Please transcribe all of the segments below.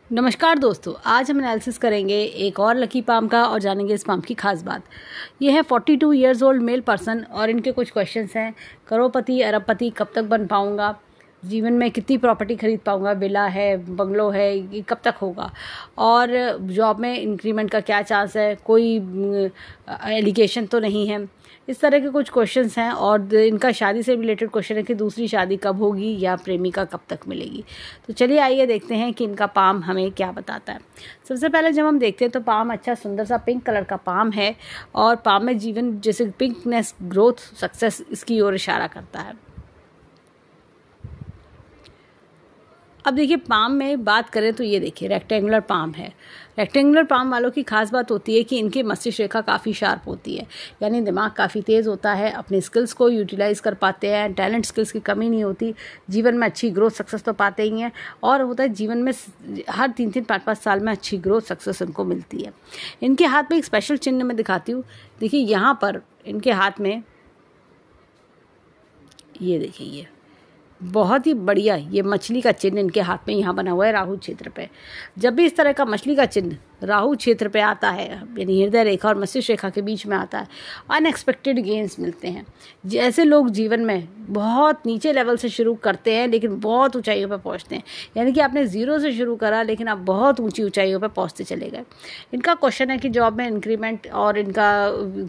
नमस्कार दोस्तों, आज हम एनालिसिस करेंगे एक और लकी पाम का और जानेंगे इस पाम की खास बात। ये है 42 ईयर्स ओल्ड मेल पर्सन और इनके कुछ क्वेश्चंस हैं। करोड़पति, अरबपति कब तक बन पाऊंगा, जीवन में कितनी प्रॉपर्टी खरीद पाऊंगा, विला है, बंगलो है, ये कब तक होगा, और जॉब में इंक्रीमेंट का क्या चांस है, कोई एलिगेशन तो नहीं है। इस तरह के कुछ क्वेश्चंस हैं और इनका शादी से रिलेटेड क्वेश्चन है कि दूसरी शादी कब होगी या प्रेमिका कब तक मिलेगी। तो चलिए आइए देखते हैं कि इनका पाम हमें क्या बताता है। सबसे पहले जब हम देखते हैं तो पाम अच्छा सुंदर सा पिंक कलर का पाम है और पाम में जीवन जैसे पिंकनेस, ग्रोथ, सक्सेस इसकी ओर इशारा करता है। अब देखिए पाम में बात करें तो ये देखिए रेक्टेंगुलर पाम है। रेक्टेंगुलर पाम वालों की खास बात होती है कि इनकी मस्तिष्क रेखा काफ़ी शार्प होती है, यानी दिमाग काफ़ी तेज़ होता है, अपने स्किल्स को यूटिलाइज कर पाते हैं, टैलेंट स्किल्स की कमी नहीं होती, जीवन में अच्छी ग्रोथ सक्सेस तो पाते ही हैं और होता है जीवन में हर 3-3, 5-5 साल में अच्छी ग्रोथ सक्सेस इनको मिलती है। इनके हाथ में एक स्पेशल चिन्ह मैं दिखाती हूँ। देखिए यहाँ पर इनके हाथ में ये देखिए ये बहुत ही बढ़िया ये मछली का चिन्ह इनके हाथ में यहाँ बना हुआ है राहु क्षेत्र पे। जब भी इस तरह का मछली का चिन्ह राहु क्षेत्र पे आता है, यानी हृदय रेखा और मस्तिष्क रेखा के बीच में आता है, अनएक्सपेक्टेड गेन्स मिलते हैं। जैसे लोग जीवन में बहुत नीचे लेवल से शुरू करते हैं लेकिन बहुत ऊंचाइयों पर पहुंचते हैं, यानी कि आपने जीरो से शुरू करा लेकिन आप बहुत ऊंची ऊंचाइयों पर पहुंचते चले गए। इनका क्वेश्चन है कि जॉब में इंक्रीमेंट और इनका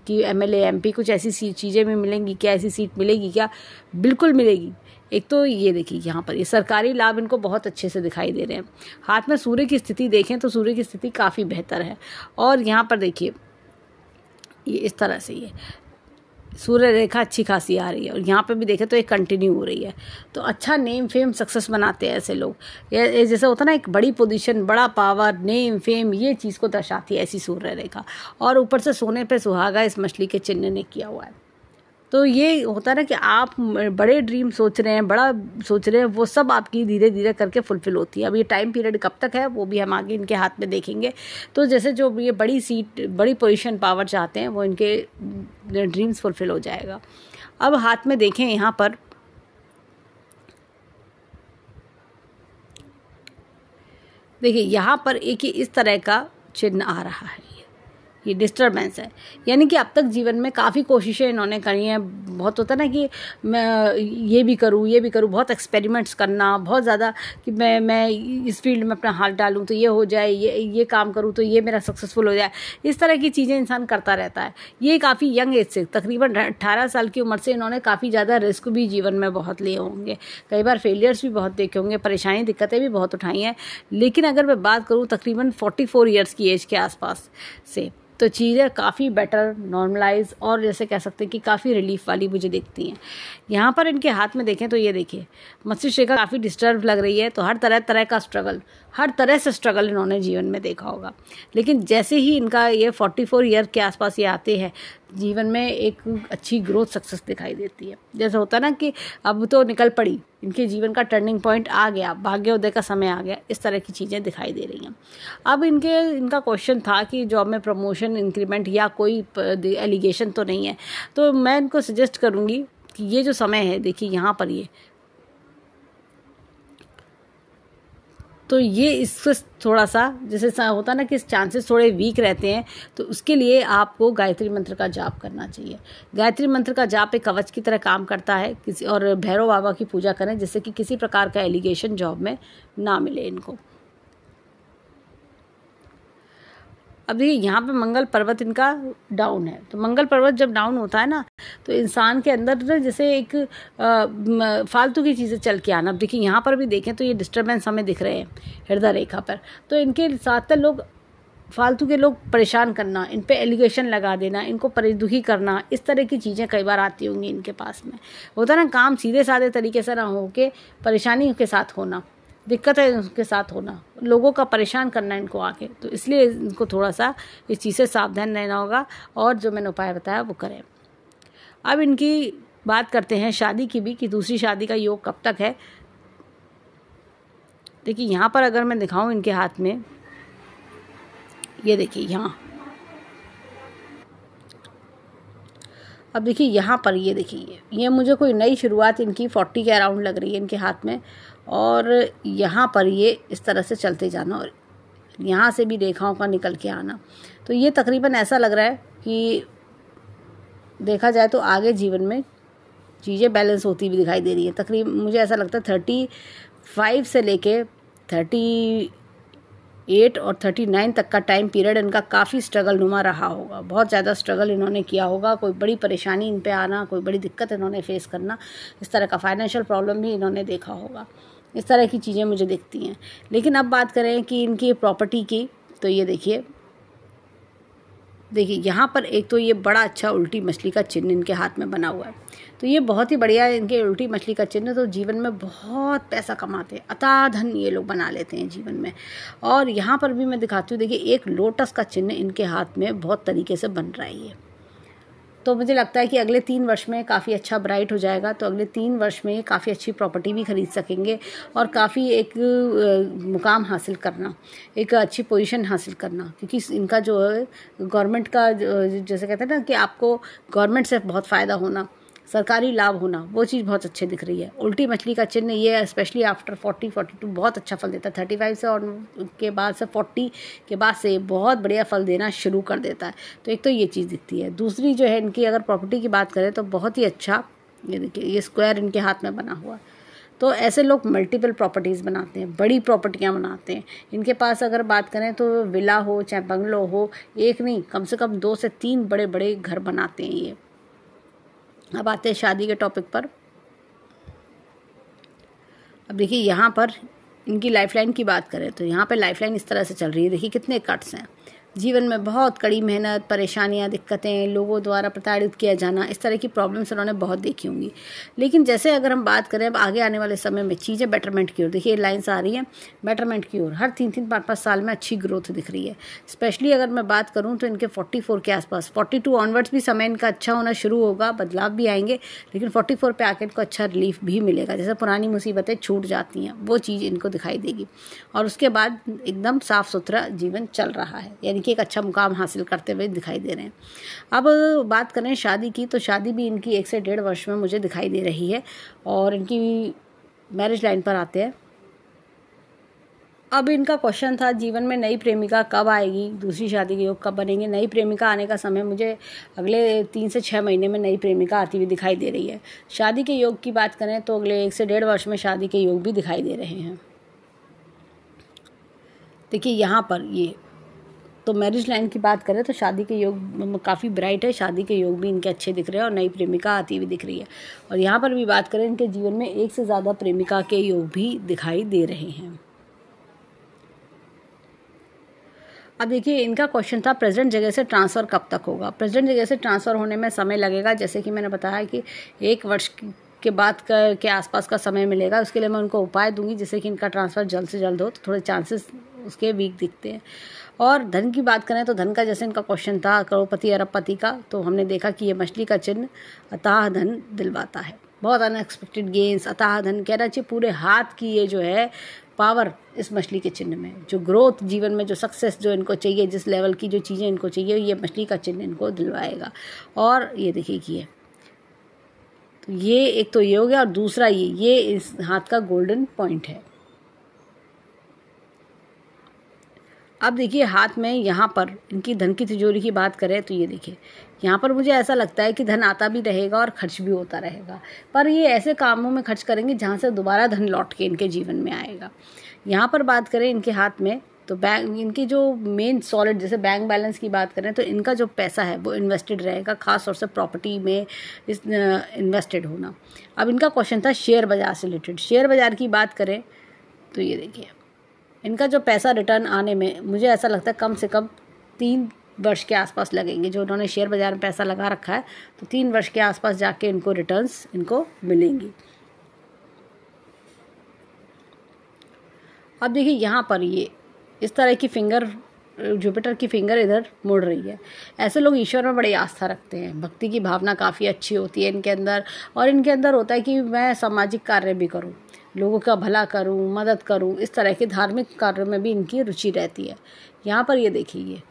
कि एमएलए एमपी कुछ ऐसी चीज़ें भी मिलेंगी क्या, ऐसी सीट मिलेगी क्या? बिल्कुल मिलेगी। एक तो ये देखिए यहाँ पर ये सरकारी लाभ इनको बहुत अच्छे से दिखाई दे रहे हैं। हाथ में सूर्य की स्थिति देखें तो सूर्य की स्थिति काफ़ी बेहतर है और यहाँ पर देखिए ये इस तरह से ये सूर्य रेखा अच्छी खासी आ रही है और यहाँ पे भी देखें तो ये कंटिन्यू हो रही है। तो अच्छा नेम फेम सक्सेस बनाते हैं ऐसे लोग। ये जैसे होता है ना एक बड़ी पोजीशन, बड़ा पावर, नेम फेम, ये चीज़ को दर्शाती है ऐसी सूर्य रेखा। और ऊपर से सोने पे सुहागा इस मछली के चिन्ह ने किया हुआ है। तो ये होता है ना कि आप बड़े ड्रीम सोच रहे हैं, बड़ा सोच रहे हैं, वो सब आपकी धीरे धीरे करके फुलफिल होती है। अब ये टाइम पीरियड कब तक है वो भी हम आगे इनके हाथ में देखेंगे। तो जैसे जो ये बड़ी सीट, बड़ी पोजीशन, पावर चाहते हैं वो इनके ड्रीम्स फुलफिल हो जाएगा। अब हाथ में देखें यहाँ पर देखिए यहाँ पर एक ही इस तरह का चिन्ह आ रहा है, ये डिस्टर्बेंस है। यानी कि अब तक जीवन में काफ़ी कोशिशें इन्होंने करी हैं। बहुत होता है ना कि मैं ये भी करूँ, बहुत एक्सपेरिमेंट्स करना, बहुत ज़्यादा कि मैं इस फील्ड में अपना हाथ डालूँ तो ये हो जाए, ये काम करूँ तो ये मेरा सक्सेसफुल हो जाए। इस तरह की चीज़ें इंसान करता रहता है। ये काफ़ी यंग एज से, तकरीबन 18 साल की उम्र से इन्होंने काफ़ी ज़्यादा रिस्क भी जीवन में बहुत लिए होंगे, कई बार फेलियर्स भी बहुत देखे होंगे, परेशानी दिक्कतें भी बहुत उठाई हैं। लेकिन अगर मैं बात करूँ तकरीबन 44 ईयर्स की एज के आसपास से, तो चीज़ें काफ़ी बेटर, नॉर्मलाइज और जैसे कह सकते हैं कि काफ़ी रिलीफ वाली मुझे दिखती हैं। यहाँ पर इनके हाथ में देखें तो ये देखिए मस्तिष्क रेखा काफ़ी डिस्टर्ब लग रही है। तो हर तरह का स्ट्रगल, हर तरह से स्ट्रगल इन्होंने जीवन में देखा होगा। लेकिन जैसे ही इनका ये 44 ईयर के आसपास ये आते हैं, जीवन में एक अच्छी ग्रोथ सक्सेस दिखाई देती है। जैसे होता है ना कि अब तो निकल पड़ी, इनके जीवन का टर्निंग पॉइंट आ गया, भाग्योदय का समय आ गया, इस तरह की चीज़ें दिखाई दे रही हैं। अब इनका क्वेश्चन था कि जॉब में प्रमोशन, इंक्रीमेंट या कोई एलिगेशन तो नहीं है। तो मैं इनको सजेस्ट करूँगी कि ये जो समय है देखिए यहाँ पर ये इससे थोड़ा सा जैसे होता है ना कि चांसेस थोड़े वीक रहते हैं, तो उसके लिए आपको गायत्री मंत्र का जाप करना चाहिए। गायत्री मंत्र का जाप एक कवच की तरह काम करता है। और भैरव बाबा की पूजा करें जिससे कि किसी प्रकार का एलिगेशन जॉब में ना मिले इनको। अब देखिए यहाँ पे मंगल पर्वत इनका डाउन है। तो मंगल पर्वत जब डाउन होता है ना तो इंसान के अंदर ना जैसे एक फालतू की चीज़ें चल के आना। अब देखिए यहाँ पर भी देखें तो ये डिस्टर्बेंस हमें दिख रहे हैं हृदय रेखा पर। तो इनके साथ लोग फालतू के लोग परेशान करना, इन पे एलिगेशन लगा देना, इनको दुखी करना, इस तरह की चीज़ें कई बार आती होंगी इनके पास में। होता ना काम सीधे साधे तरीके से ना हो के परेशानी के साथ होना, दिक्कत है उसके साथ होना, लोगों का परेशान करना इनको आके। तो इसलिए इनको थोड़ा सा इस चीज़ से सावधान रहना होगा और जो मैंने उपाय बताया वो करें। अब इनकी बात करते हैं शादी की भी कि दूसरी शादी का योग कब तक है। देखिए यहाँ पर अगर मैं दिखाऊं इनके हाथ में, ये देखिए यहाँ, अब देखिए यहाँ पर ये देखिए ये मुझे कोई नई शुरुआत इनकी 40 के अराउंड लग रही है इनके हाथ में। और यहाँ पर ये इस तरह से चलते जाना और यहाँ से भी रेखाओं का निकल के आना। तो ये तकरीबन ऐसा लग रहा है कि देखा जाए तो आगे जीवन में चीज़ें बैलेंस होती भी दिखाई दे रही है। तकरीबन मुझे ऐसा लगता है 35 से लेके 38 और 39 तक का टाइम पीरियड इनका काफ़ी स्ट्रगल नुमा रहा होगा। बहुत ज़्यादा स्ट्रगल इन्होंने किया होगा, कोई बड़ी परेशानी इन पे आना, कोई बड़ी दिक्कत इन्होंने फेस करना, इस तरह का फाइनेंशियल प्रॉब्लम भी इन्होंने देखा होगा। इस तरह की चीज़ें मुझे दिखती हैं। लेकिन अब बात करें कि इनकी प्रॉपर्टी की, तो ये देखिए यहाँ पर एक तो ये बड़ा अच्छा उल्टी मछली का चिन्ह इनके हाथ में बना हुआ है। तो ये बहुत ही बढ़िया है इनके उल्टी मछली का चिन्ह। तो जीवन में बहुत पैसा कमाते हैं, अथाह धन ये लोग बना लेते हैं जीवन में। और यहाँ पर भी मैं दिखाती हूँ, देखिए एक लोटस का चिन्ह इनके हाथ में बहुत तरीके से बन रहा है ये। तो मुझे लगता है कि अगले 3 वर्ष में काफ़ी अच्छा ब्राइट हो जाएगा। तो अगले 3 वर्ष में काफ़ी अच्छी प्रॉपर्टी भी खरीद सकेंगे और काफ़ी एक मुकाम हासिल करना, एक अच्छी पोजीशन हासिल करना। क्योंकि इनका जो है गवर्नमेंट का जैसे कहते हैं ना कि आपको गवर्नमेंट से बहुत फ़ायदा होना, सरकारी लाभ होना, वो चीज़ बहुत अच्छी दिख रही है। उल्टी मछली का चिन्ह ये स्पेशली आफ्टर 40-42 बहुत अच्छा फल देता है। 35 से और के बाद से 40 के बाद से बहुत बढ़िया फल देना शुरू कर देता है। तो एक तो ये चीज़ दिखती है। दूसरी जो है इनकी अगर प्रॉपर्टी की बात करें तो बहुत ही अच्छा, ये देखिए ये स्क्वायर इनके हाथ में बना हुआ। तो ऐसे लोग मल्टीपल प्रॉपर्टीज़ बनाते हैं, बड़ी प्रॉपर्टियाँ बनाते हैं। इनके पास अगर बात करें तो विला हो चाहे बंगलो हो, एक नहीं कम से कम 2 से 3 बड़े बड़े घर बनाते हैं ये। अब आते हैं शादी के टॉपिक पर। अब देखिए यहाँ पर इनकी लाइफलाइन की बात करें तो यहाँ पे लाइफलाइन इस तरह से चल रही है। देखिए कितने कट्स हैं। जीवन में बहुत कड़ी मेहनत, परेशानियां, दिक्कतें, लोगों द्वारा प्रताड़ित किया जाना, इस तरह की प्रॉब्लम्स उन्होंने बहुत देखी होंगी। लेकिन जैसे अगर हम बात करें अब आगे आने वाले समय में चीज़ें बेटरमेंट की ओर, देखिए लाइन्स आ रही हैं बेटरमेंट की ओर। हर 3-3, 5-5 साल में अच्छी ग्रोथ दिख रही है। स्पेशली अगर मैं बात करूँ तो इनके 44 के आसपास, 42 ऑनवर्ड्स भी समय इनका अच्छा होना शुरू होगा, बदलाव भी आएंगे। लेकिन 44 पे आके इनको अच्छा रिलीफ भी मिलेगा, जैसे पुरानी मुसीबतें छूट जाती हैं वो चीज़ इनको दिखाई देगी। और उसके बाद एकदम साफ सुथरा जीवन चल रहा है, यानी कि एक अच्छा मुकाम हासिल करते हुए दिखाई दे रहे हैं। अब बात करें शादी की, तो शादी भी इनकी 1 से 1.5 वर्ष में मुझे दिखाई दे रही है। और इनकी मैरिज लाइन पर आते हैं। अब इनका क्वेश्चन था जीवन में नई प्रेमिका कब आएगी, दूसरी शादी के योग कब बनेंगे। नई प्रेमिका आने का समय मुझे अगले 3 से 6 महीने में नई प्रेमिका आती हुई दिखाई दे रही है। शादी के योग की बात करें तो अगले 1 से 1.5 वर्ष में शादी के योग भी दिखाई दे रहे हैं। देखिए यहाँ पर ये तो मैरिज लाइन की बात करें तो शादी के योग काफ़ी ब्राइट है, शादी के योग भी इनके अच्छे दिख रहे हैं और नई प्रेमिका आती हुई दिख रही है। और यहाँ पर भी बात करें इनके जीवन में 1 से ज़्यादा प्रेमिका के योग भी दिखाई दे रहे हैं। अब देखिए इनका क्वेश्चन था प्रेजेंट जगह से ट्रांसफ़र कब तक होगा। प्रेजेंट जगह से ट्रांसफ़र होने में समय लगेगा, जैसे कि मैंने बताया कि 1 वर्ष के बाद के आसपास का समय मिलेगा। उसके लिए मैं उनको उपाय दूंगी जिससे कि इनका ट्रांसफ़र जल्द से जल्द हो। तो थोड़े चांसेस उसके वीक दिखते हैं। और धन की बात करें तो धन का जैसे इनका क्वेश्चन था करोड़पति अरबपति का, तो हमने देखा कि ये मछली का चिन्ह अथाह धन दिलवाता है। बहुत अनएक्सपेक्टेड गेंस, अथाह धन कहना चाहिए, पूरे हाथ की ये जो है पावर इस मछली के चिन्ह में, जो ग्रोथ जीवन में, जो सक्सेस जो इनको चाहिए, जिस लेवल की जो चीज़ें इनको चाहिए, ये मछली का चिन्ह इनको दिलवाएगा। और ये देखिए कि तो ये एक तो ये हो गया और दूसरा ये इस हाथ का गोल्डन पॉइंट है। अब देखिए हाथ में यहाँ पर इनकी धन की तिजोरी की बात करें तो ये देखिए यहाँ पर मुझे ऐसा लगता है कि धन आता भी रहेगा और खर्च भी होता रहेगा, पर ये ऐसे कामों में खर्च करेंगे जहाँ से दोबारा धन लौट के इनके जीवन में आएगा। यहाँ पर बात करें इनके हाथ में तो बैंक, इनकी जो मेन सॉलिड जैसे बैंक बैलेंस की बात करें तो इनका जो पैसा है वो इन्वेस्टेड रहेगा, खास तौर से प्रॉपर्टी में इन्वेस्टेड होना। अब इनका क्वेश्चन था शेयर बाजार से रिलेटेड। शेयर बाजार की बात करें तो ये देखिए इनका जो पैसा रिटर्न आने में मुझे ऐसा लगता है कम से कम 3 वर्ष के आसपास लगेंगे। जो उन्होंने शेयर बाजार में पैसा लगा रखा है तो 3 वर्ष के आसपास जाके इनको रिटर्न्स इनको मिलेंगी। अब देखिए यहाँ पर ये इस तरह की फिंगर, जुपिटर की फिंगर इधर मुड़ रही है। ऐसे लोग ईश्वर में बड़ी आस्था रखते हैं, भक्ति की भावना काफ़ी अच्छी होती है इनके अंदर। और इनके अंदर होता है कि मैं सामाजिक कार्य भी करूं, लोगों का भला करूं, मदद करूं, इस तरह के धार्मिक कार्य में भी इनकी रुचि रहती है। यहाँ पर ये देखिए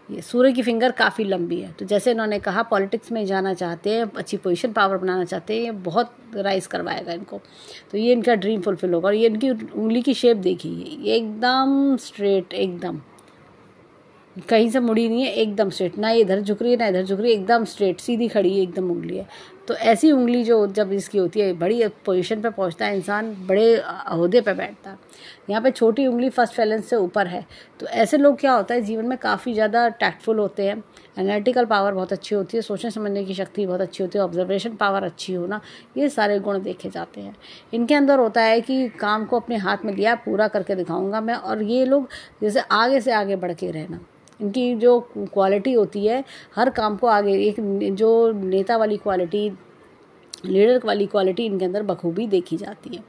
ये सूर्य की फिंगर काफ़ी लंबी है। तो जैसे इन्होंने कहा पॉलिटिक्स में जाना चाहते हैं, अच्छी पोजीशन पावर बनाना चाहते हैं, ये बहुत राइज करवाएगा इनको। तो ये इनका ड्रीम फुलफिल होगा। और ये इनकी उंगली की शेप देखिए, ये एकदम स्ट्रेट, एकदम कहीं से मुड़ी नहीं है, एकदम स्ट्रेट, ना इधर झुक रही है ना इधर झुक रही है, एकदम स्ट्रेट सीधी खड़ी है, एकदम उंगली है। तो ऐसी उंगली जो जब इसकी होती है, बड़ी पोजीशन पे पहुंचता है इंसान, बड़े ओहदे पे बैठता है। यहाँ पे छोटी उंगली फर्स्ट फैलेंस से ऊपर है। तो ऐसे लोग क्या होता है, जीवन में काफ़ी ज़्यादा टैक्टफुल होते हैं, एनालिटिकल पावर बहुत अच्छी होती है, सोचने समझने की शक्ति बहुत अच्छी होती है, ऑब्जर्वेशन पावर अच्छी होना, ये सारे गुण देखे जाते हैं। इनके अंदर होता है कि काम को अपने हाथ में लिया, पूरा करके दिखाऊंगा मैं। और ये लोग जैसे आगे से आगे बढ़ के रहना, इनकी जो क्वालिटी होती है, हर काम को आगे, एक जो नेता वाली क्वालिटी, लीडर वाली क्वालिटी इनके अंदर बखूबी देखी जाती है।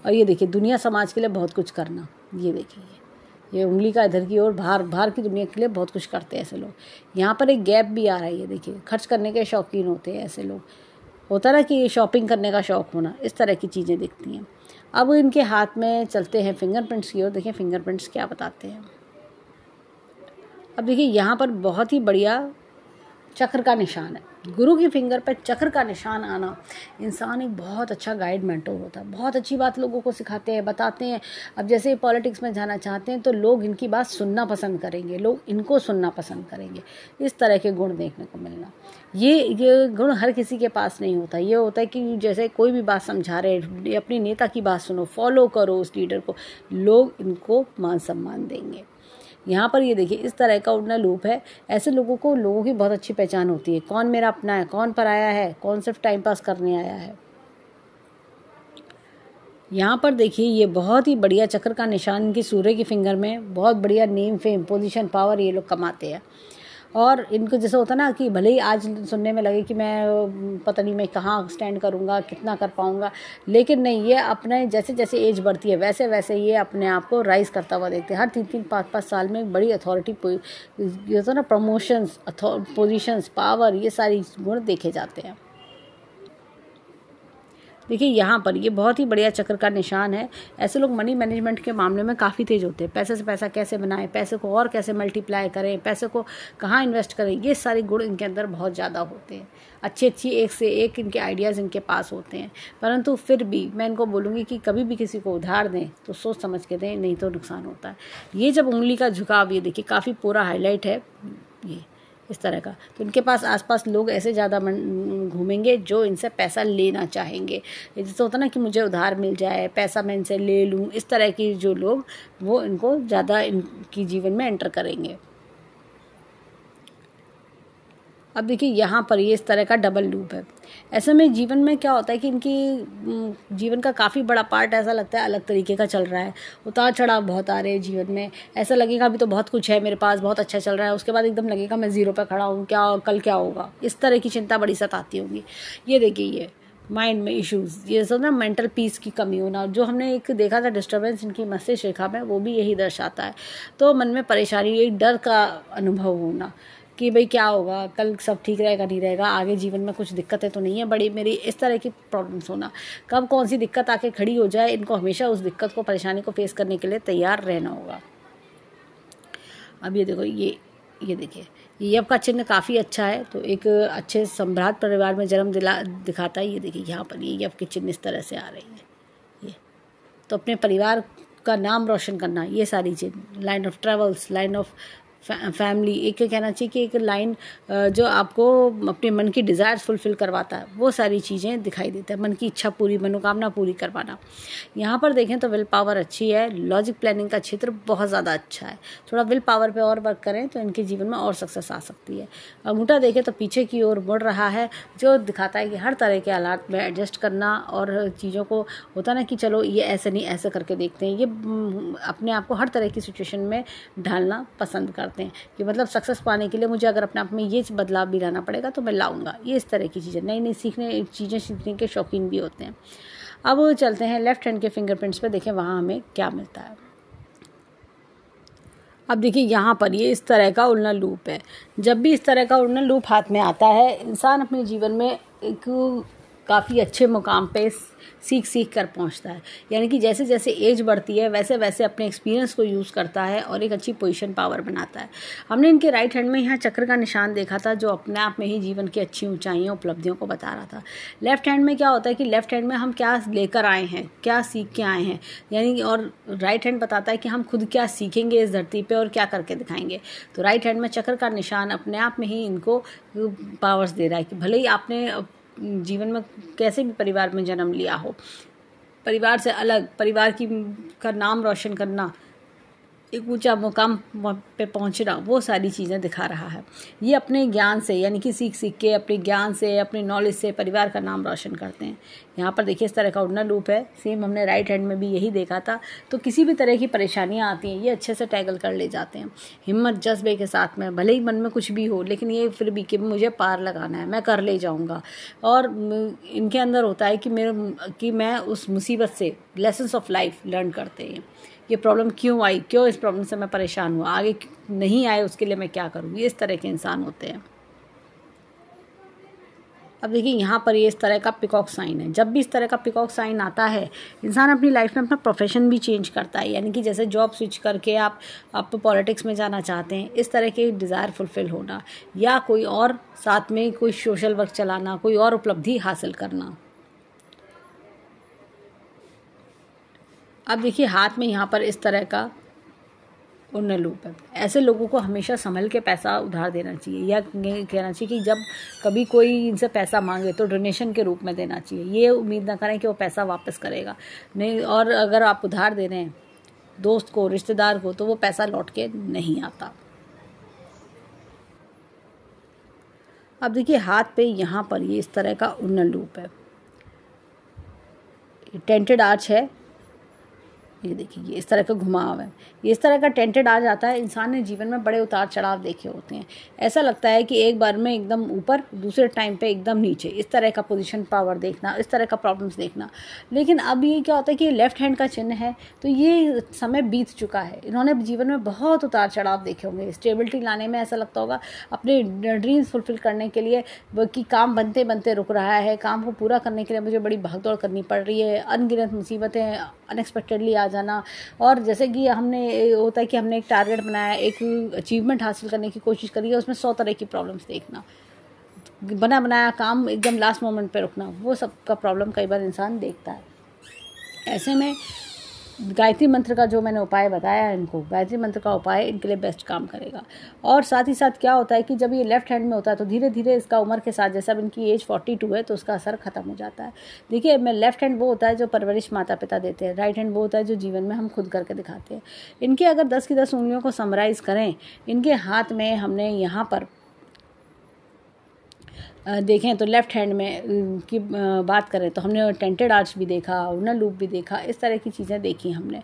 और ये देखिए, दुनिया समाज के लिए बहुत कुछ करना, ये देखिए ये उंगली का इधर की ओर, बाहर की दुनिया के लिए बहुत कुछ करते हैं ऐसे लोग। यहाँ पर एक गैप भी आ रहा है, ये देखिए, खर्च करने के शौकीन होते हैं ऐसे लोग। होता ना कि शॉपिंग करने का शौक़ होना, इस तरह की चीज़ें दिखती हैं। अब इनके हाथ में चलते हैं फिंगरप्रिंट्स की ओर, देखिए फिंगरप्रिंट्स क्या बताते हैं। अब देखिए यहाँ पर बहुत ही बढ़िया चक्र का निशान है। गुरु की फिंगर पर चक्र का निशान आना, इंसान एक बहुत अच्छा गाइड मेंटोर होता है, बहुत अच्छी बात लोगों को सिखाते हैं, बताते हैं। अब जैसे पॉलिटिक्स में जाना चाहते हैं तो लोग इनकी बात सुनना पसंद करेंगे, लोग इनको सुनना पसंद करेंगे। इस तरह के गुण देखने को मिलना, ये गुण हर किसी के पास नहीं होता। ये होता है कि जैसे कोई भी बात समझा रहे, अपनी नेता की बात सुनो, फॉलो करो उस लीडर को, लोग इनको मान सम्मान देंगे। यहाँ पर ये देखिए, इस तरह का उड़ना लूप है। ऐसे लोगों को, लोगों की बहुत अच्छी पहचान होती है, कौन मेरा अपना है, कौन पराया है, कौन सिर्फ टाइम पास करने आया है। यहाँ पर देखिए, ये बहुत ही बढ़िया चक्र का निशान इनकी सूर्य की फिंगर में, बहुत बढ़िया नेम, फेम, पोजीशन, पावर ये लोग कमाते हैं। और इनको जैसे होता ना कि भले ही आज सुनने में लगे कि मैं पता नहीं मैं कहाँ स्टैंड करूँगा, कितना कर पाऊँगा, लेकिन नहीं, ये अपने जैसे जैसे एज बढ़ती है वैसे वैसे ये अपने आप को राइज करता हुआ देखते हैं। हर 3-3, 5-5 साल में बड़ी अथॉरिटी, ये होता ना, प्रमोशंस, पोजीशंस, पावर, ये सारी गुण देखे जाते हैं। देखिए यहाँ पर ये बहुत ही बढ़िया चक्र का निशान है। ऐसे लोग मनी मैनेजमेंट के मामले में काफ़ी तेज होते हैं। पैसे से पैसा कैसे बनाएं, पैसे को और कैसे मल्टीप्लाई करें, पैसे को कहाँ इन्वेस्ट करें, ये सारे गुण इनके अंदर बहुत ज़्यादा होते हैं। अच्छी एक से एक इनके आइडियाज़ इनके पास होते हैं। परंतु फिर भी मैं इनको बोलूँगी कि कभी भी किसी को उधार दें तो सोच समझ के दें, नहीं तो नुकसान होता है। ये जब उंगली का झुकाव, ये देखिए काफ़ी पूरा हाईलाइट है ये इस तरह का, तो इनके पास आसपास लोग ऐसे ज़्यादा घूमेंगे जो इनसे पैसा लेना चाहेंगे। जैसे होता ना कि मुझे उधार मिल जाए, पैसा मैं इनसे ले लूँ, इस तरह की जो लोग, वो इनको ज़्यादा इनकी जीवन में एंटर करेंगे। अब देखिए यहाँ पर ये इस तरह का डबल लूप है। ऐसे में जीवन में क्या होता है कि इनकी जीवन का काफ़ी बड़ा पार्ट ऐसा लगता है अलग तरीके का चल रहा है। उतार चढ़ाव बहुत आ रहे हैं जीवन में। ऐसा लगेगा अभी तो बहुत कुछ है मेरे पास, बहुत अच्छा चल रहा है, उसके बाद एकदम लगेगा मैं ज़ीरो पे खड़ा हूँ, क्या कल क्या होगा, इस तरह की चिंता बड़ी सताती होगी। ये देखिए, ये माइंड में इश्यूज़, ये सब ना मेंटल पीस की कमी होना, जो हमने एक देखा था डिस्टर्बेंस इनकी मस्तिष्क रेखा में, वो भी यही दर्शाता है। तो मन में परेशानी, एक डर का अनुभव होना कि भाई क्या होगा, कल सब ठीक रहेगा नहीं रहेगा, आगे जीवन में कुछ दिक्कतें तो नहीं है बड़ी मेरी, इस तरह की प्रॉब्लम्स होना। कब कौन सी दिक्कत आके खड़ी हो जाए, इनको हमेशा उस दिक्कत को, परेशानी को फेस करने के लिए तैयार रहना होगा। अब ये देखो, ये देखिए, ये यव का चिन्ह काफ़ी अच्छा है, तो एक अच्छे सम्भ्रात परिवार में जन्म दिखाता है। ये देखिए यहाँ पर ये यव के चिन्ह इस तरह से आ रही है। ये तो अपने परिवार का नाम रोशन करना, ये सारी चीज़, line of travels, line of family, एक कहना चाहिए कि एक लाइन जो आपको अपने मन की डिज़ायर्स फुलफ़िल करवाता है, वो सारी चीज़ें दिखाई देता है। मन की इच्छा पूरी, मनोकामना पूरी करवाना। यहाँ पर देखें तो विल पावर अच्छी है, लॉजिक प्लानिंग का क्षेत्र बहुत ज़्यादा अच्छा है। थोड़ा विल पावर पे और वर्क करें तो इनके जीवन में और सक्सेस आ सकती है। अंगूठा देखें तो पीछे की ओर मुड़ रहा है, जो दिखाता है कि हर तरह के हालात में एडजस्ट करना, और चीज़ों को होता ना कि चलो ये ऐसे नहीं ऐसे करके देखते हैं, ये अपने आप को हर तरह की सिचुएशन में ढालना पसंद करते हैं कि मतलब सक्सेस पाने के लिए मुझे अगर अपने आप में ये बदलाव भी लाना पड़ेगा तो मैं लाऊंगा। ये इस तरह की चीज़ें, नई नई चीज़ें सीखने के शौकीन भी होते हैं। अब चलते हैं लेफ्ट हैंड के फिंगरप्रिंट्स पे, देखें वहाँ हमें क्या मिलता है। अब देखिए यहाँ पर ये इस तरह का उड़ना लूप है। जब भी इस तरह का उड़ना लूप हाथ में आता है, इंसान अपने जीवन में एक काफ़ी अच्छे मुकाम पे सीख सीख कर पहुंचता है। यानी कि जैसे जैसे एज बढ़ती है वैसे वैसे अपने एक्सपीरियंस को यूज़ करता है और एक अच्छी पोजीशन पावर बनाता है। हमने इनके राइट हैंड में यहाँ चक्र का निशान देखा था, जो अपने आप में ही जीवन की अच्छी ऊंचाइयों उपलब्धियों को बता रहा था। लेफ्ट हैंड में क्या होता है कि लेफ्ट हैंड में हम क्या लेकर आए हैं, क्या सीख के आए हैं, यानी और राइट हैंड बताता है कि हम खुद क्या सीखेंगे इस धरती पे और क्या करके दिखाएंगे। तो राइट हैंड में चक्र का निशान अपने आप में ही इनको पावर्स दे रहा है कि भले ही आपने जीवन में कैसे भी परिवार में जन्म लिया हो, परिवार से अलग परिवार का नाम रोशन करना, एक ऊंचा मुकाम पे पहुंचना, वो सारी चीज़ें दिखा रहा है। ये अपने ज्ञान से, यानी कि सीख सीख के अपने ज्ञान से, अपनी नॉलेज से परिवार का नाम रोशन करते हैं। यहाँ पर देखिए इस तरह का उड़ना लूप है, सेम हमने राइट हैंड में भी यही देखा था। तो किसी भी तरह की परेशानियाँ आती हैं ये अच्छे से टैकल कर ले जाते हैं, हिम्मत जज्बे के साथ में। भले ही मन में कुछ भी हो, लेकिन ये फिर भी कि मुझे पार लगाना है, मैं कर ले जाऊँगा। और इनके अंदर होता है कि मैं उस मुसीबत से लेसन्स ऑफ लाइफ लर्न करते हैं। ये प्रॉब्लम क्यों आई, क्यों इस प्रॉब्लम से मैं परेशान हुआ, आगे नहीं आए उसके लिए मैं क्या करूँ, ये इस तरह के इंसान होते हैं। अब देखिए यहाँ पर ये इस तरह का पिकॉक साइन है। जब भी इस तरह का पिकॉक साइन आता है, इंसान अपनी लाइफ में अपना प्रोफेशन भी चेंज करता है। यानी कि जैसे जॉब स्विच करके आप पॉलिटिक्स में जाना चाहते हैं, इस तरह के डिज़ायर फुलफिल होना, या कोई और साथ में कोई सोशल वर्क चलाना, कोई और उपलब्धि हासिल करना। अब देखिए हाथ में यहाँ पर इस तरह का उड़ना लूप है। ऐसे लोगों को हमेशा संभल के पैसा उधार देना चाहिए, या कहना चाहिए कि जब कभी कोई इनसे पैसा मांगे तो डोनेशन के रूप में देना चाहिए। ये उम्मीद ना करें कि वो पैसा वापस करेगा, नहीं। और अगर आप उधार दे रहे हैं दोस्त को, रिश्तेदार को, तो वो पैसा लौट के नहीं आता। अब देखिए हाथ पे यहाँ पर ये इस तरह का उड़ना लूप है, टेंटेड आर्च है। ये देखिए ये इस तरह का घुमाव है, ये इस तरह का टेंटेड आ जाता है। इंसान ने जीवन में बड़े उतार चढ़ाव देखे होते हैं, ऐसा लगता है कि एक बार में एकदम ऊपर, दूसरे टाइम पे एकदम नीचे, इस तरह का पोजीशन पावर देखना, इस तरह का प्रॉब्लम्स देखना। लेकिन अब ये क्या होता है कि लेफ्ट हैंड का चिन्ह है, तो ये समय बीत चुका है। इन्होंने जीवन में बहुत उतार चढ़ाव देखे होंगे। स्टेबिलिटी लाने में ऐसा लगता होगा अपने ड्रीम्स फुलफिल करने के लिए कि काम बनते बनते रुक रहा है, काम को पूरा करने के लिए मुझे बड़ी भागदौड़ करनी पड़ रही है, अनगिनत मुसीबतें अनएक्सपेक्टेडली आ जाना। और जैसे कि हमने होता है कि हमने एक टारगेट बनाया, एक अचीवमेंट हासिल करने की कोशिश करी है, उसमें 100 तरह की प्रॉब्लम्स देखना, बना बनाया काम एकदम लास्ट मोमेंट पे रुकना, वो सब का प्रॉब्लम कई बार इंसान देखता है। ऐसे में गायत्री मंत्र का जो मैंने उपाय बताया है इनको, गायत्री मंत्र का उपाय इनके लिए बेस्ट काम करेगा। और साथ ही साथ क्या होता है कि जब ये लेफ्ट हैंड में होता है तो धीरे धीरे इसका उम्र के साथ, जैसे अब इनकी एज 42 है, तो उसका असर खत्म हो जाता है। देखिए मैं लेफ्ट हैंड वो होता है जो परवरिश माता पिता देते हैं, राइट हैंड वो होता है जो जीवन में हम खुद करके दिखाते हैं। इनके अगर 10 की 10 उंगलियों को समराइज़ करें, इनके हाथ में हमने यहाँ पर देखें तो लेफ्ट हैंड में की बात करें तो हमने टेंटेड आर्च भी देखा, उड़ना लूप भी देखा, इस तरह की चीज़ें देखी हमने।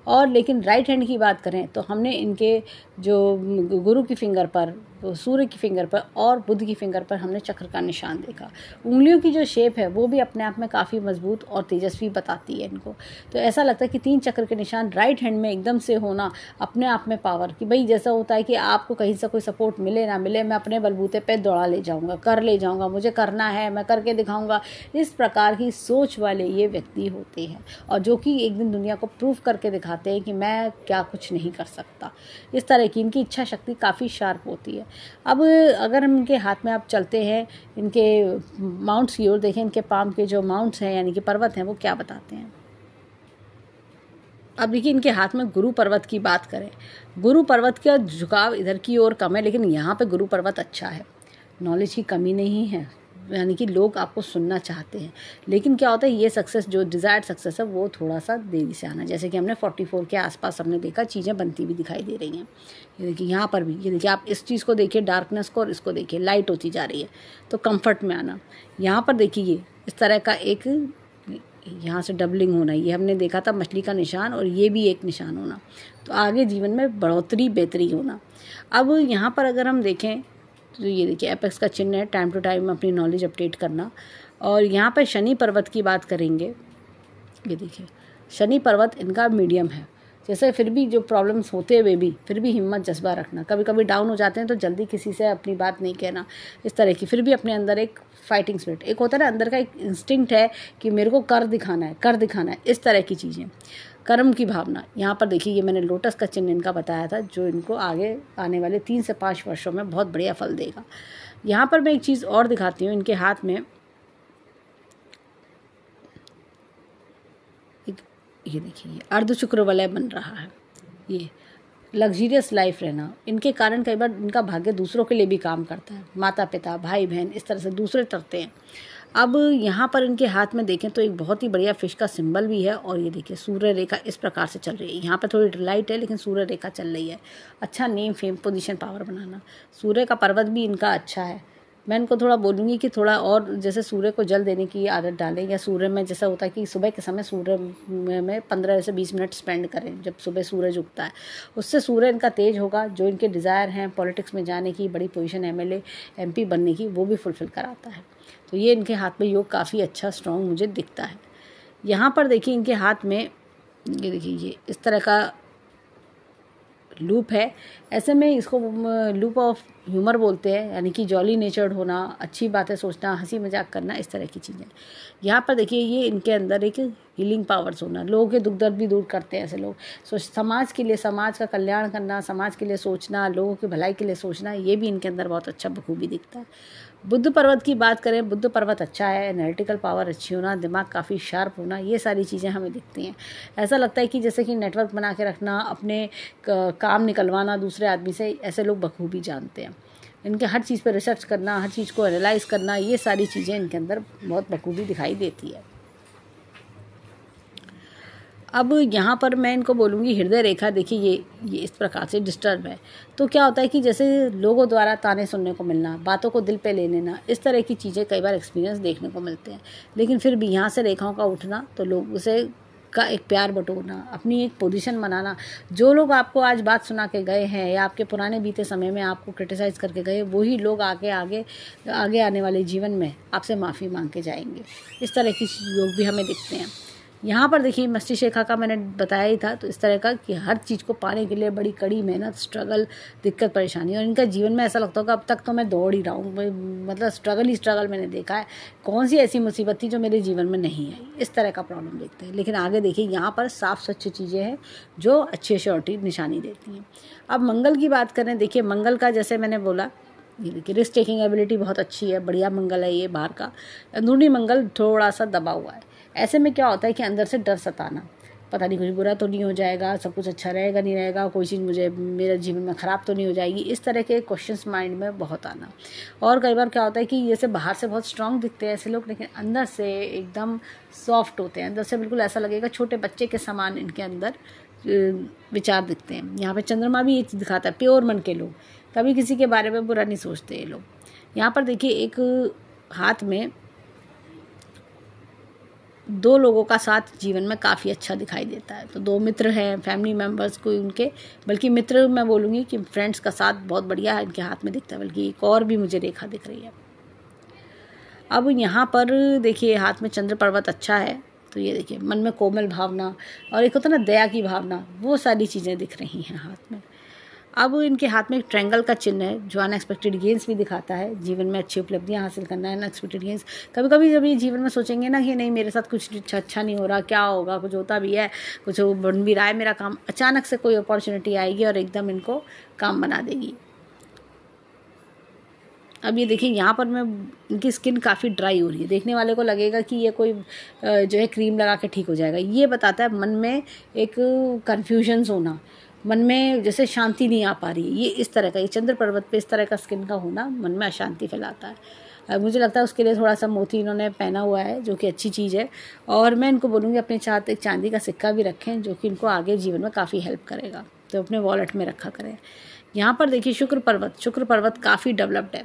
और लेकिन राइट हैंड की बात करें तो हमने इनके जो गुरु की फिंगर पर, सूर्य की फिंगर पर और बुध की फिंगर पर हमने चक्र का निशान देखा। उंगलियों की जो शेप है वो भी अपने आप में काफ़ी मजबूत और तेजस्वी बताती है इनको। तो ऐसा लगता है कि 3 चक्र के निशान राइट हैंड में एकदम से होना अपने आप में पावर, कि भाई जैसा होता है कि आपको कहीं से कोई सपोर्ट मिले ना मिले, मैं अपने बलबूते पे दौड़ा ले जाऊँगा, कर ले जाऊँगा, मुझे करना है, मैं करके दिखाऊँगा। इस प्रकार की सोच वाले ये व्यक्ति होते हैं, और जो कि एक दिन दुनिया को प्रूव करके दिखाते हैं कि मैं क्या कुछ नहीं कर सकता। इस तरह की इनकी इच्छा शक्ति काफ़ी शार्प होती है। अब अगर हम इनके हाथ में आप चलते हैं, इनके माउंट्स की ओर देखें, इनके पाम के जो माउंट्स हैं यानी कि पर्वत हैं, वो क्या बताते हैं। अब देखिए इनके हाथ में गुरु पर्वत की बात करें, गुरु पर्वत का झुकाव इधर की ओर कम है, लेकिन यहाँ पे गुरु पर्वत अच्छा है। नॉलेज की कमी नहीं है, यानी कि लोग आपको सुनना चाहते हैं, लेकिन क्या होता है ये सक्सेस, जो डिज़ायर्ड सक्सेस है, वो थोड़ा सा देरी से आना। जैसे कि हमने 44 के आसपास हमने देखा, चीज़ें बनती भी दिखाई दे रही हैं। ये देखिए यहाँ पर भी, ये देखिए आप इस चीज़ को देखिए, डार्कनेस को, और इसको देखिए लाइट होती जा रही है, तो कंफर्ट में आना। यहाँ पर देखिए ये इस तरह का एक यहाँ से डबलिंग होना, ये हमने देखा था मछली का निशान, और ये भी एक निशान होना, तो आगे जीवन में बढ़ोतरी बेहतरी होना। अब यहाँ पर अगर हम देखें तो ये देखिए एपेक्स का चिन्ह है, टाइम टू टाइम अपनी नॉलेज अपडेट करना। और यहाँ पर शनि पर्वत की बात करेंगे, ये देखिए शनि पर्वत इनका मीडियम है। जैसे फिर भी जो प्रॉब्लम्स होते हुए भी फिर भी हिम्मत जज्बा रखना, कभी कभी डाउन हो जाते हैं तो जल्दी किसी से अपनी बात नहीं कहना, इस तरह की, फिर भी अपने अंदर एक फाइटिंग स्पिरिट, एक होता है ना अंदर का एक इंस्टिंक्ट है कि मेरे को कर दिखाना है, कर दिखाना है, इस तरह की चीज़ें, कर्म की भावना। यहाँ पर देखिए ये मैंने लोटस का चिन्ह इनका बताया था जो इनको आगे आने वाले 3 से 5 वर्षों में बहुत बढ़िया फल देगा। यहाँ पर मैं एक चीज़ और दिखाती हूँ, इनके हाथ में एक, ये देखिए ये अर्धचक्र वलय बन रहा है, ये लग्जरियस लाइफ रहना, इनके कारण कई बार इनका भाग्य दूसरों के लिए भी काम करता है, माता पिता भाई बहन इस तरह से दूसरे तरते हैं। अब यहाँ पर इनके हाथ में देखें तो एक बहुत ही बढ़िया फिश का सिंबल भी है, और ये देखिए सूर्य रेखा इस प्रकार से चल रही है, यहाँ पर थोड़ी लाइट है लेकिन सूर्य रेखा चल रही है। अच्छा नेम फेम पोजीशन पावर बनाना, सूर्य का पर्वत भी इनका अच्छा है। मैं इनको थोड़ा बोलूँगी कि थोड़ा और जैसे सूर्य को जल देने की आदत डालें, या सूर्य में जैसा होता है कि सुबह के समय सूर्य में 15 से 20 मिनट स्पेंड करें जब सुबह सूरज उगता है, उससे सूर्य इनका तेज होगा, जो इनके डिज़ायर हैं पॉलिटिक्स में जाने की, बड़ी पोजीशन एमएलए एमपी बनने की, वो भी फुलफिल कराता है। तो ये इनके हाथ में योग काफ़ी अच्छा स्ट्रॉन्ग मुझे दिखता है। यहाँ पर देखिए इनके हाथ में ये देखिए ये इस तरह का लूप है, ऐसे में इसको लूप ऑफ ह्यूमर बोलते हैं, यानी कि जॉली नेचर्ड होना, अच्छी बातें सोचना, हंसी मजाक करना, इस तरह की चीज़ें। यहाँ पर देखिए ये इनके अंदर एक हीलिंग पावर्स होना, लोगों के दुख दर्द भी दूर करते हैं ऐसे लोग, समाज के लिए, समाज का कल्याण करना, समाज के लिए सोचना, लोगों की भलाई के लिए सोचना, ये भी इनके अंदर बहुत अच्छा बखूबी दिखता है। बुद्ध पर्वत की बात करें, बुद्ध पर्वत अच्छा है, एनालिटिकल पावर अच्छी होना, दिमाग काफ़ी शार्प होना, ये सारी चीज़ें हमें दिखती हैं। ऐसा लगता है कि जैसे कि नेटवर्क बना के रखना, अपने काम निकलवाना दूसरे आदमी से, ऐसे लोग बखूबी जानते हैं। इनके हर चीज़ पर रिसर्च करना, हर चीज़ को एनालाइज करना, ये सारी चीज़ें इनके अंदर बहुत बखूबी दिखाई देती है। अब यहाँ पर मैं इनको बोलूँगी हृदय रेखा, देखिए ये इस प्रकार से डिस्टर्ब है, तो क्या होता है कि जैसे लोगों द्वारा ताने सुनने को मिलना, बातों को दिल पे ले लेना, इस तरह की चीज़ें कई बार एक्सपीरियंस देखने को मिलते हैं। लेकिन फिर भी यहाँ से रेखाओं का उठना, तो लोगों से का एक प्यार बटोरना, अपनी एक पोजीशन बनाना, जो लोग आपको आज बात सुना के गए हैं या आपके पुराने बीते समय में आपको क्रिटिसाइज़ करके गए, वही लोग आगे आने वाले जीवन में आपसे माफ़ी मांग के जाएंगे। इस तरह की योग भी हमें दिखते हैं। यहाँ पर देखिए मस्तिष्क रेखा का मैंने बताया ही था, तो इस तरह का कि हर चीज़ को पाने के लिए बड़ी कड़ी मेहनत, स्ट्रगल, दिक्कत परेशानी, और इनका जीवन में ऐसा लगता होगा अब तक तो मैं दौड़ ही रहा हूँ, मतलब स्ट्रगल ही स्ट्रगल मैंने देखा है, कौन सी ऐसी मुसीबत थी जो मेरे जीवन में नहीं आई, इस तरह का प्रॉब्लम देखते हैं। लेकिन आगे देखिए यहाँ पर साफ स्वच्छ चीज़ें हैं जो अच्छी श्योरिटी निशानी देती हैं। अब मंगल की बात करें, देखिए मंगल का जैसे मैंने बोला, ये देखिए रिस्क टेकिंग एबिलिटी बहुत अच्छी है, बढ़िया मंगल है ये बाहर का। अंदरूनी मंगल थोड़ा सा दबा हुआ है, ऐसे में क्या होता है कि अंदर से डर सताना, पता नहीं कुछ बुरा तो नहीं हो जाएगा, सब कुछ अच्छा रहेगा नहीं रहेगा, कोई चीज़ मुझे मेरे जीवन में ख़राब तो नहीं हो जाएगी, इस तरह के क्वेश्चंस माइंड में बहुत आना। और कई बार क्या होता है कि जैसे बाहर से बहुत स्ट्रांग दिखते हैं ऐसे लोग, लेकिन अंदर से एकदम सॉफ्ट होते हैं, अंदर से बिल्कुल ऐसा लगेगा छोटे बच्चे के समान इनके अंदर विचार दिखते हैं। यहाँ पे चंद्रमा भी ये चीज़ दिखाता है, प्योर मन के लोग, कभी किसी के बारे में बुरा नहीं सोचते ये लोग। यहाँ पर देखिए एक हाथ में 2 लोगों का साथ जीवन में काफ़ी अच्छा दिखाई देता है, तो 2 मित्र हैं, फैमिली मेम्बर्स कोई उनके, बल्कि मित्र मैं बोलूँगी कि फ्रेंड्स का साथ बहुत बढ़िया इनके हाथ में दिखता है। बल्कि एक और भी मुझे रेखा दिख रही है। अब यहाँ पर देखिए हाथ में चंद्र पर्वत अच्छा है, तो ये देखिए मन में कोमल भावना और एक होता है ना दया की भावना, वो सारी चीज़ें दिख रही हैं हाथ में। अब इनके हाथ में एक ट्रायंगल का चिन्ह है जो अनएक्सपेक्टेड गेंस भी दिखाता है, जीवन में अच्छी उपलब्धियां हासिल करना है, अनएक्सपेक्टेड गेंस। कभी कभी जब ये जीवन में सोचेंगे ना कि नहीं मेरे साथ कुछ अच्छा नहीं हो रहा, क्या होगा, कुछ होता भी है, कुछ बन भी रहा है मेरा काम, अचानक से कोई अपॉर्चुनिटी आएगी और एकदम इनको काम बना देगी। अब ये देखिए यहाँ पर मैं इनकी स्किन काफ़ी ड्राई हो रही है, देखने वाले को लगेगा कि ये कोई जो है क्रीम लगा के ठीक हो जाएगा, ये बताता है मन में एक कन्फ्यूजन्स होना, मन में जैसे शांति नहीं आ पा रही है, ये इस तरह का, ये चंद्र पर्वत पे इस तरह का स्किन का होना मन में अशांति फैलाता है। मुझे लगता है उसके लिए थोड़ा सा मोती इन्होंने पहना हुआ है जो कि अच्छी चीज़ है, और मैं इनको बोलूँगी अपने साथ एक चांदी का सिक्का भी रखें जो कि इनको आगे जीवन में काफ़ी हेल्प करेगा, तो अपने वॉलेट में रखा करें। यहाँ पर देखिए शुक्र पर्वत काफ़ी डेवलप्ड है,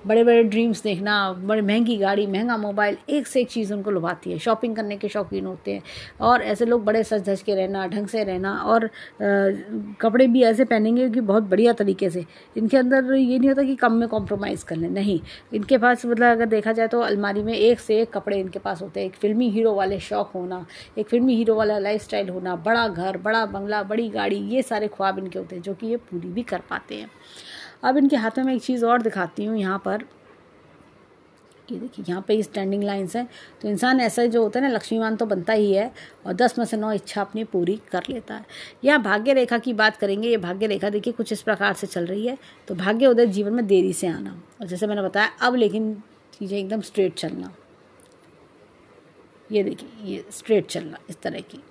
बड़े बड़े ड्रीम्स देखना, बड़ी महंगी गाड़ी, महंगा मोबाइल, एक से एक चीज़ उनको लुभाती है। शॉपिंग करने के शौकीन होते हैं और ऐसे लोग बड़े सज धज के रहना, ढंग से रहना और कपड़े भी ऐसे पहनेंगे कि बहुत बढ़िया तरीके से। इनके अंदर ये नहीं होता कि कम में कॉम्प्रोमाइज़ कर लें, नहीं। इनके पास मतलब अगर देखा जाए तो अलमारी में एक से एक कपड़े इनके पास होते हैं। एक फिल्मी हीरो वाले शौक होना, एक फिल्मी हीरो वाला लाइफस्टाइल होना, बड़ा घर, बड़ा बंगला, बड़ी गाड़ी, ये सारे ख्वाब इनके होते हैं जो कि ये पूरी भी कर पाते हैं। अब इनके हाथ में मैं एक चीज़ और दिखाती हूँ। यहाँ पर ये देखिए, यहाँ पे स्टैंडिंग लाइंस हैं। तो इंसान ऐसा जो होता है ना, लक्ष्मीवान तो बनता ही है और 10 में से 9 इच्छा अपनी पूरी कर लेता है। यहाँ भाग्य रेखा की बात करेंगे। ये भाग्य रेखा देखिए कुछ इस प्रकार से चल रही है। तो भाग्य उदय जीवन में देरी से आना, और जैसे मैंने बताया अब लेकिन चीज़ें एकदम स्ट्रेट चलना। ये देखिए, ये स्ट्रेट चलना इस तरह की,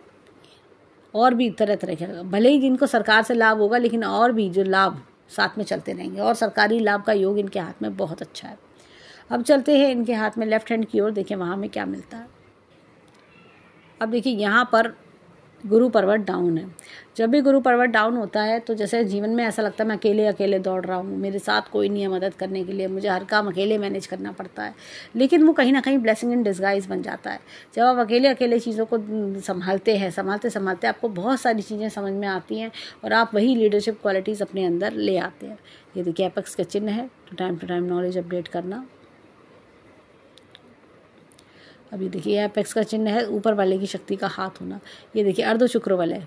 और भी तरह तरह के, भले ही जिनको सरकार से लाभ होगा लेकिन और भी जो लाभ साथ में चलते रहेंगे, और सरकारी लाभ का योग इनके हाथ में बहुत अच्छा है। अब चलते हैं इनके हाथ में लेफ्ट हैंड की ओर, देखिए वहाँ में क्या मिलता है। अब देखिए यहाँ पर गुरु पर्वत डाउन है। जब भी गुरु पर्वत डाउन होता है तो जैसे जीवन में ऐसा लगता है मैं अकेले अकेले दौड़ रहा हूँ, मेरे साथ कोई नहीं है मदद करने के लिए, मुझे हर काम अकेले मैनेज करना पड़ता है। लेकिन वो कहीं ना कहीं ब्लेसिंग इन डिस्गाइज बन जाता है। जब आप अकेले अकेले चीज़ों को संभालते हैं, संभालते संभालते आपको बहुत सारी चीज़ें समझ में आती हैं और आप वही लीडरशिप क्वालिटीज़ अपने अंदर ले आते हैं। ये देखिए एपेक्स का चिन्ह है, टू टाइम नॉलेज अपडेट करना। अभी देखिए एपेक्स का चिन्ह है, ऊपर वाले की शक्ति का हाथ होना। ये देखिए अर्ध शुक्र वलय,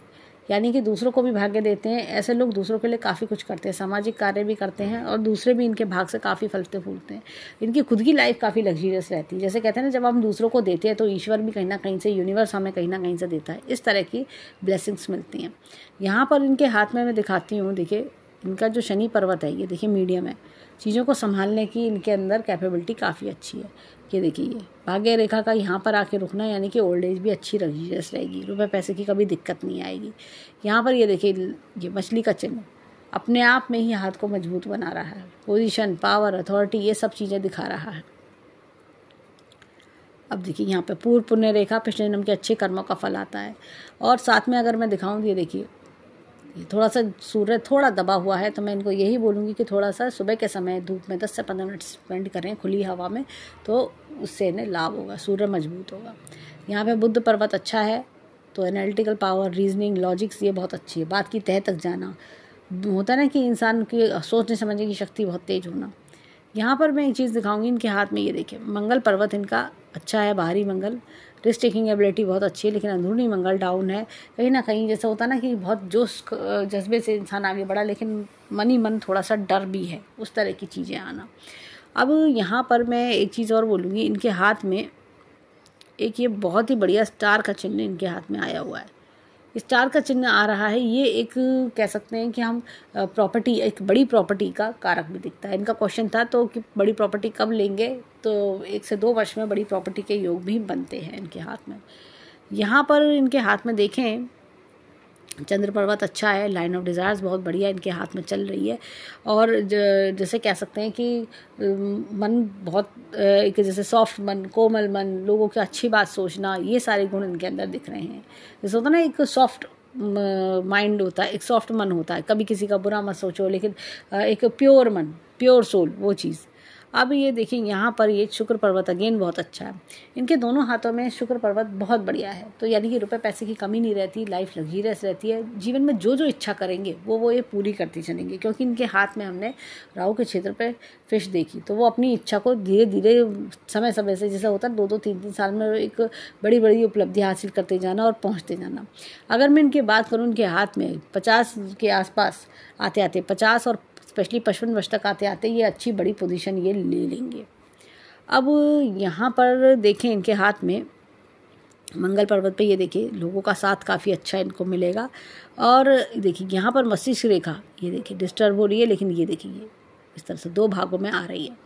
यानी कि दूसरों को भी भाग्य देते हैं। ऐसे लोग दूसरों के लिए काफ़ी कुछ करते हैं, सामाजिक कार्य भी करते हैं और दूसरे भी इनके भाग से काफ़ी फलते फूलते हैं। इनकी खुद की लाइफ काफ़ी लग्जरियस रहती है। जैसे कहते हैं ना, जब हम दूसरों को देते हैं तो ईश्वर भी कहीं ना कहीं से, यूनिवर्स हमें कहीं ना कहीं से देता है। इस तरह की ब्लेसिंग्स मिलती हैं। यहाँ पर इनके हाथ में मैं दिखाती हूँ, देखिए इनका जो शनि पर्वत है ये देखिए मीडियम है। चीज़ों को संभालने की इनके अंदर कैपेबिलिटी काफ़ी अच्छी है। ये देखिए ये भाग्य रेखा का यहाँ पर आके रुकना, यानी कि ओल्ड एज भी अच्छी लग्जरियस रहेगी, रुपए पैसे की कभी दिक्कत नहीं आएगी। यहाँ पर ये देखिए ये मछली का चिन्ह अपने आप में ही हाथ को मजबूत बना रहा है। पोजीशन, पावर, अथॉरिटी, ये सब चीज़ें दिखा रहा है। अब देखिए यहाँ पे पूर्व पुण्य रेखा, पिछले जन्म के अच्छे कर्मों का फल आता है। और साथ में अगर मैं दिखाऊँ, ये देखिए ये थोड़ा सा सूर्य थोड़ा दबा हुआ है, तो मैं इनको यही बोलूँगी कि थोड़ा सा सुबह के समय धूप में 10 से 15 मिनट स्पेंड करें खुली हवा में, तो उससे इन्हें लाभ होगा, सूर्य मजबूत होगा। यहाँ पे बुद्ध पर्वत अच्छा है, तो एनालिटिकल पावर, रीजनिंग, लॉजिक्स ये बहुत अच्छी है। बात की तह तक जाना, होता है ना कि इंसान की सोचने समझने की शक्ति बहुत तेज होना। यहाँ पर मैं एक चीज़ दिखाऊंगी इनके हाथ में, ये देखिए मंगल पर्वत इनका अच्छा है, बाहरी मंगल, रिस्क टेकिंग एबिलिटी बहुत अच्छी है, लेकिन अंदरूनी मंगल डाउन है। कहीं ना कहीं जैसा होता है ना कि बहुत जोश जज्बे से इंसान आगे बढ़ा, लेकिन मन ही मन थोड़ा सा डर भी है, उस तरह की चीज़ें आना। अब यहाँ पर मैं एक चीज़ और बोलूँगी, इनके हाथ में एक ये बहुत ही बढ़िया स्टार का चिन्ह इनके हाथ में आया हुआ है। स्टार का चिन्ह आ रहा है, ये एक कह सकते हैं कि हम प्रॉपर्टी, एक बड़ी प्रॉपर्टी का कारक भी दिखता है। इनका क्वेश्चन था तो कि बड़ी प्रॉपर्टी कब लेंगे, तो 1 से 2 वर्ष में बड़ी प्रॉपर्टी के योग भी बनते हैं इनके हाथ में। यहाँ पर इनके हाथ में देखें चंद्र पर्वत अच्छा है, लाइन ऑफ डिज़ायर्स बहुत बढ़िया इनके हाथ में चल रही है। और जैसे कह सकते हैं कि मन बहुत एक जैसे सॉफ्ट मन, कोमल मन, लोगों की अच्छी बात सोचना, ये सारे गुण इनके अंदर दिख रहे हैं। जैसे होता है ना, एक सॉफ्ट माइंड होता है, एक सॉफ्ट मन होता है, कभी किसी का बुरा मत सोचो, लेकिन एक प्योर मन, प्योर सोल, वो चीज़। अब ये देखिए यहाँ पर ये शुक्र पर्वत अगेन बहुत अच्छा है। इनके दोनों हाथों में शुक्र पर्वत बहुत बढ़िया है, तो यानी कि रुपए पैसे की कमी नहीं रहती, लाइफ लग्जरियस रहती है। जीवन में जो जो इच्छा करेंगे वो ये पूरी करती चलेंगे, क्योंकि इनके हाथ में हमने राहु के क्षेत्र पे फिश देखी, तो वो अपनी इच्छा को धीरे धीरे समय समय से, जैसा होता है 2-2, 3-3 साल में एक बड़ी बड़ी उपलब्धि हासिल करते जाना और पहुँचते जाना। अगर मैं इनकी बात करूँ, इनके हाथ में 50 के आसपास आते आते 50 और स्पेशली 55 वर्ष तक आते आते ये अच्छी बड़ी पोजीशन ये ले लेंगे। अब यहाँ पर देखें इनके हाथ में मंगल पर्वत पे, ये देखिए लोगों का साथ काफ़ी अच्छा इनको मिलेगा। और देखिए यहाँ पर मस्तिष्क रेखा ये देखिए डिस्टर्ब हो रही है, लेकिन ये देखिए ये इस तरह से 2 भागों में आ रही है,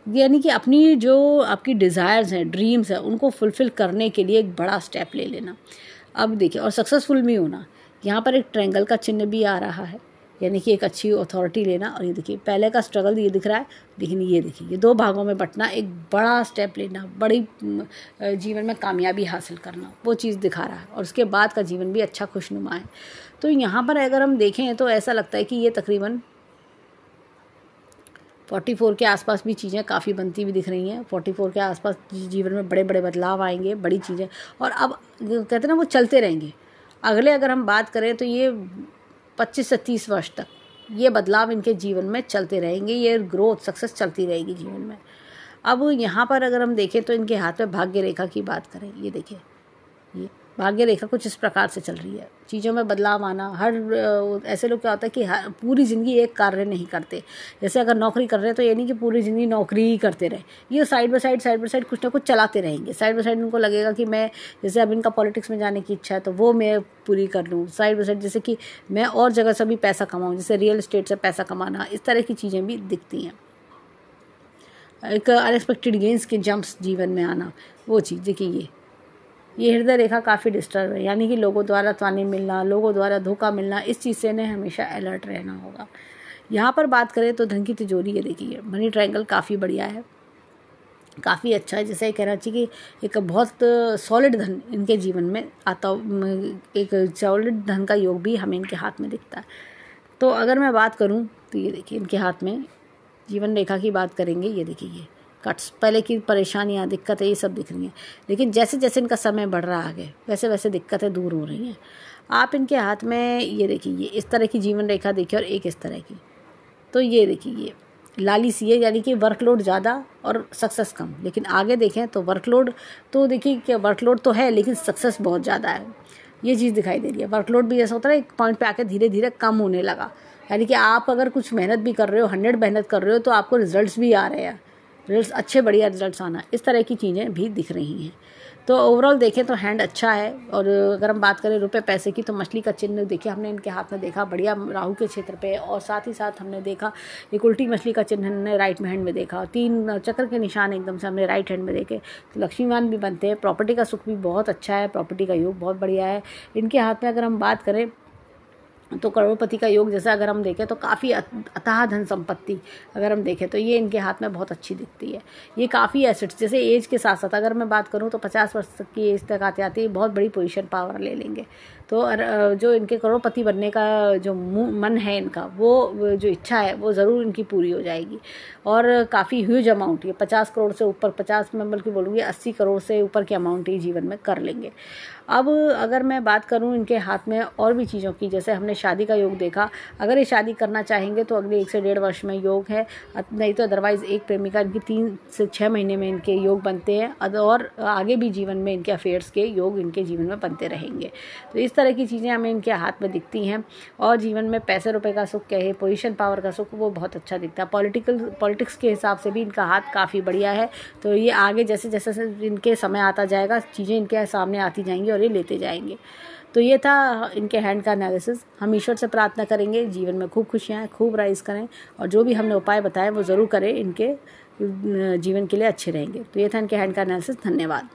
यानी कि अपनी जो आपकी डिज़ायर्स हैं, ड्रीम्स हैं, उनको फुलफ़िल करने के लिए एक बड़ा स्टेप ले लेना। अब देखिए और सक्सेसफुल भी होना। यहाँ पर एक ट्रायंगल का चिन्ह भी आ रहा है, यानी कि एक अच्छी अथॉरिटी लेना। और ये देखिए पहले का स्ट्रगल ये दिख रहा है, लेकिन ये देखिए ये 2 भागों में बंटना, एक बड़ा स्टेप लेना, बड़ी जीवन में कामयाबी हासिल करना, वो चीज़ दिखा रहा है। और उसके बाद का जीवन भी अच्छा खुशनुमा है। तो यहाँ पर अगर हम देखें तो ऐसा लगता है कि ये तकरीबन 44 के आसपास भी चीज़ें काफ़ी बनती हुई दिख रही हैं। 44 के आसपास जीवन में बड़े बड़े बदलाव आएंगे, बड़ी चीज़ें, और अब कहते हैं ना वो चलते रहेंगे। अगले अगर हम बात करें तो ये 25 से 30 वर्ष तक ये बदलाव इनके जीवन में चलते रहेंगे, ये ग्रोथ सक्सेस चलती रहेगी जीवन में। अब यहाँ पर अगर हम देखें तो इनके हाथ में भाग्य रेखा की बात करें, ये देखिए, ये भाग्य रेखा कुछ इस प्रकार से चल रही है। चीज़ों में बदलाव आना, हर ऐसे लोग क्या होता है कि पूरी ज़िंदगी एक कार्य नहीं करते। जैसे अगर नौकरी कर रहे हैं तो ये नहीं कि पूरी ज़िंदगी नौकरी ही करते रहे, ये साइड बाय साइड कुछ ना कुछ चलाते रहेंगे। साइड बाय साइड उनको लगेगा कि मैं, जैसे अब इनका पॉलिटिक्स में जाने की इच्छा है तो वो मैं पूरी कर लूँ। साइड बाय साइड जैसे कि मैं और जगह से भी पैसा कमाऊँ, जैसे रियल एस्टेट से पैसा कमाना, इस तरह की चीज़ें भी दिखती हैं। एक अनएक्सपेक्टेड गेंस के जंप्स जीवन में आना, वो चीज़ देखिए। ये हृदय रेखा काफ़ी डिस्टर्ब है, यानी कि लोगों द्वारा ताने मिलना, लोगों द्वारा धोखा मिलना, इस चीज़ से इन्हें हमेशा अलर्ट रहना होगा। यहाँ पर बात करें तो धन की तिजोरी, ये देखिए मनी ट्रायंगल काफ़ी बढ़िया है, काफ़ी अच्छा है। जैसे कहना चाहिए कि एक बहुत सॉलिड धन इनके जीवन में आता, एक सॉलिड धन का योग भी हमें इनके हाथ में दिखता है। तो अगर मैं बात करूँ तो ये देखिए इनके हाथ में जीवन रेखा की बात करेंगे, ये देखिए ये कट्स, पहले की परेशानियाँ, दिक्कतें, ये सब दिख रही हैं। लेकिन जैसे जैसे इनका समय बढ़ रहा है आगे, वैसे वैसे दिक्कतें दूर हो रही हैं। आप इनके हाथ में ये देखिए, ये इस तरह की जीवन रेखा देखिए और एक इस तरह की, तो ये देखिए ये लाली सी है, यानी कि वर्कलोड ज़्यादा और सक्सेस कम। लेकिन आगे देखें तो वर्कलोड, तो देखिए कि वर्कलोड तो है लेकिन सक्सेस बहुत ज़्यादा है, ये चीज़ दिखाई दे रही है। वर्कलोड भी ऐसा होता है एक पॉइंट पे आके धीरे धीरे कम होने लगा, यानी कि आप अगर कुछ मेहनत भी कर रहे हो, 100 मेहनत कर रहे हो, तो आपको रिजल्ट्स भी आ रहे हैं, रिजल्ट्स अच्छे बढ़िया रिजल्ट्स आना, इस तरह की चीज़ें भी दिख रही हैं। तो ओवरऑल देखें तो हैंड अच्छा है। और अगर हम बात करें रुपए पैसे की, तो मछली का चिन्ह देखिए हमने इनके हाथ में देखा बढ़िया राहु के क्षेत्र पे, और साथ ही साथ हमने देखा एक उल्टी मछली का चिन्ह हमने राइट में हैंड में देखा, 3 चक्र के निशान एकदम से हमने राइट हैंड में देखे। तो लक्ष्मीवान भी बनते हैं, प्रॉपर्टी का सुख भी बहुत अच्छा है, प्रॉपर्टी का योग बहुत बढ़िया है इनके हाथ में। अगर हम बात करें तो करोड़पति का योग, जैसे अगर हम देखें तो काफ़ी अथाह धन संपत्ति अगर हम देखें तो ये इनके हाथ में बहुत अच्छी दिखती है। ये काफ़ी एसेट्स, जैसे एज के साथ साथ अगर मैं बात करूं तो 50 वर्ष तक की एज तक आते आते बहुत बड़ी पोजीशन पावर ले लेंगे। तो जो इनके करोड़पति बनने का जो मन है इनका, वो जो इच्छा है वो ज़रूर इनकी पूरी हो जाएगी। और काफ़ी ह्यूज अमाउंट, ये 50 करोड़ से ऊपर, 50 में बल्कि बोलूँगी 80 करोड़ से ऊपर की अमाउंट ये जीवन में कर लेंगे। अब अगर मैं बात करूं इनके हाथ में और भी चीज़ों की, जैसे हमने शादी का योग देखा, अगर ये शादी करना चाहेंगे तो अगले 1 से 1.5 वर्ष में योग है, नहीं तो अदरवाइज़ एक प्रेमिका इनकी 3 से 6 महीने में इनके योग बनते हैं, और आगे भी जीवन में इनके अफेयर्स के योग इनके जीवन में बनते रहेंगे। तो इस तरह की चीज़ें हमें इनके हाथ में दिखती हैं। और जीवन में पैसे रुपए का सुख क्या है, पोजीशन पावर का सुख, वो बहुत अच्छा दिखता है। पॉलिटिक्स के हिसाब से भी इनका हाथ काफ़ी बढ़िया है। तो ये आगे जैसे जैसे इनके समय आता जाएगा, चीज़ें इनके सामने आती जाएंगी और ये लेते जाएंगे। तो ये था इनके हैंड का एनालिसिस। हम ईश्वर से प्रार्थना करेंगे जीवन में खूब खुशियाँ हैं, खूब राइज करें, और जो भी हमने उपाय बताए वो ज़रूर करें, इनके जीवन के लिए अच्छे रहेंगे। तो ये था इनके हैंड का एनालिसिस। धन्यवाद।